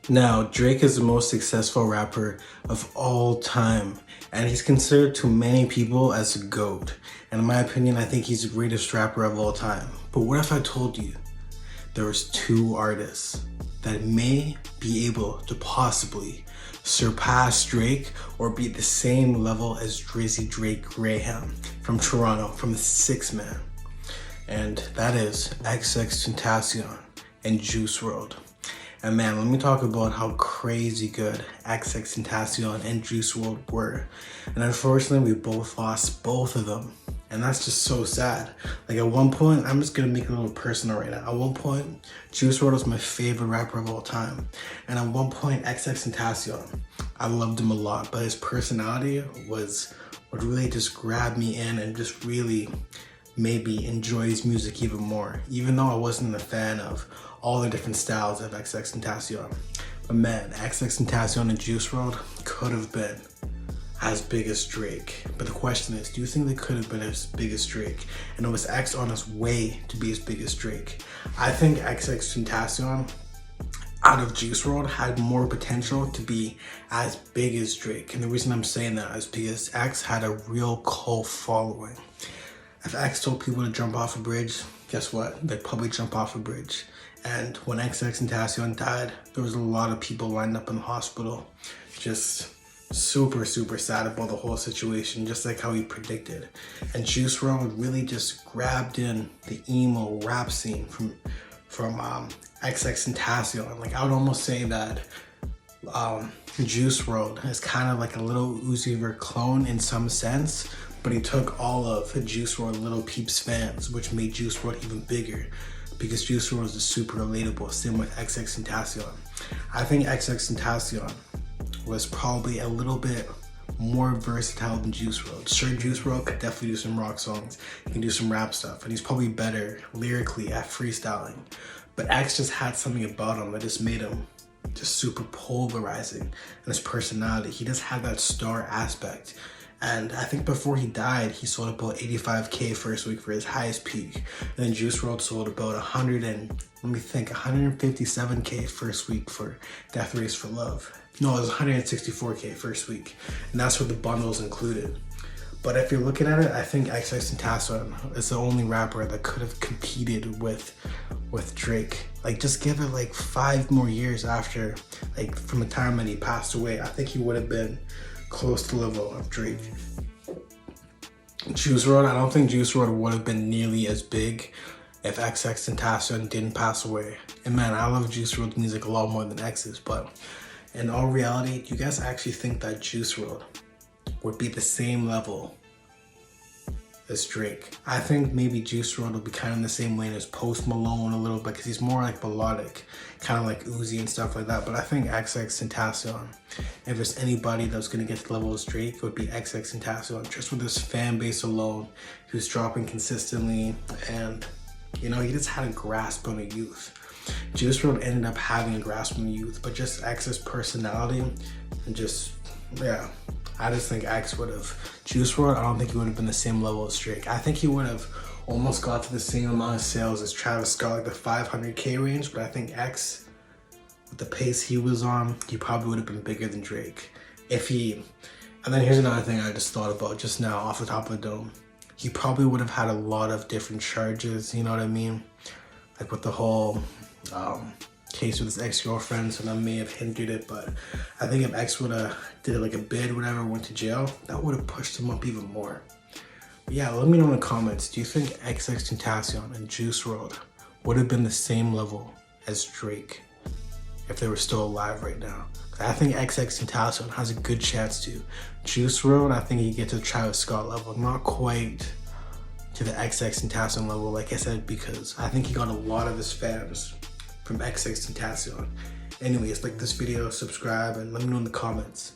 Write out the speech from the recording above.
Now, Drake is the most successful rapper of all time, and he's considered to many people as a GOAT. And in my opinion, I think he's the greatest rapper of all time. But what if I told you there was two artists that may be able to possibly surpass Drake or be at the same level as Drizzy Drake Graham from Toronto, from the Six Man? And that is XXXTentacion and Juice WRLD. And man, let me talk about how crazy good XXXTentacion and Juice WRLD were. And unfortunately, we both lost both of them. And that's just so sad. Like at one point, I'm just gonna make it a little personal right now. At one point, Juice WRLD was my favorite rapper of all time. And at one point, XXXTentacion, I loved him a lot, but his personality would really just grab me in and just really maybe enjoy his music even more, even though I wasn't a fan of all the different styles of XXXTentacion. But man, XXXTentacion and Juice WRLD could have been as big as Drake. But the question is, do you think they could have been as big as Drake? And was X on his way to be as big as Drake? I think XXXTentacion out of Juice WRLD had more potential to be as big as Drake. And the reason I'm saying that is because X had a real cult following. If X told people to jump off a bridge, guess what? They'd probably jump off a bridge. And when XXXTentacion died, there was a lot of people lined up in the hospital, just super sad about the whole situation, just like how he predicted. And Juice WRLD really just grabbed in the emo rap scene from XXXTentacion. Like I would almost say that Juice WRLD is kind of like a little Uzi Vert clone in some sense, but he took all of Juice WRLD Little Peeps fans, which made Juice WRLD even bigger, because Juice WRLD is super relatable. Same with XXXTentacion. I think XXXTentacion was probably a little bit more versatile than Juice WRLD. Sure, Juice WRLD could definitely do some rock songs, he can do some rap stuff, and he's probably better lyrically at freestyling. But X just had something about him that just made him just super polarizing, and his personality. He just had that star aspect. And I think before he died, he sold about 85K first week for his highest peak. And then Juice WRLD sold about 157K first week for Death Race for Love. No, it was 164K first week. And that's with the bundles included. But if you're looking at it, I think XXXTentacion is the only rapper that could have competed with Drake. Like just give it like 5 more years after, like from the time that he passed away, I think he would have been close to the level of Drake. Juice WRLD, I don't think Juice WRLD would have been nearly as big if XXXTentacion didn't pass away. And man, I love Juice WRLD music a lot more than X's, but in all reality, do you guys actually think that Juice WRLD would be the same level as Drake? I think maybe Juice WRLD will be kind of in the same lane as Post Malone a little bit, because he's more like melodic, kind of like Uzi and stuff like that. But I think XXXTentacion, if there's anybody that's going to get to the level as Drake, it would be XXXTentacion, just with his fan base alone, who's dropping consistently, and you know, he just had a grasp on the youth. Juice WRLD ended up having a grasp on the youth, but just X's personality and just, yeah. I just think X would have, Juice WRLD, I don't think he would have been the same level as Drake. I think he would have almost got to the same amount of sales as Travis Scott, like the 500K range, but I think X, with the pace he was on, he probably would have been bigger than Drake. And then here's another thing I just thought about just now off the top of the dome. He probably would have had a lot of different charges, you know what I mean? Like with the whole case with his ex-girlfriend, so that may have hindered it. But I think if X would have did like a bid, whatever, went to jail, that would have pushed him up even more. But yeah, let me know in the comments, do you think XXXTentacion and Juice WRLD would have been the same level as Drake if they were still alive right now? I think XXXTentacion has a good chance to. Juice WRLD, I think he gets to the Travis Scott level, not quite to the XXXTentacion level, like I said, because I think he got a lot of his fans from XXXTentacion. Anyways, like this video, subscribe, and let me know in the comments.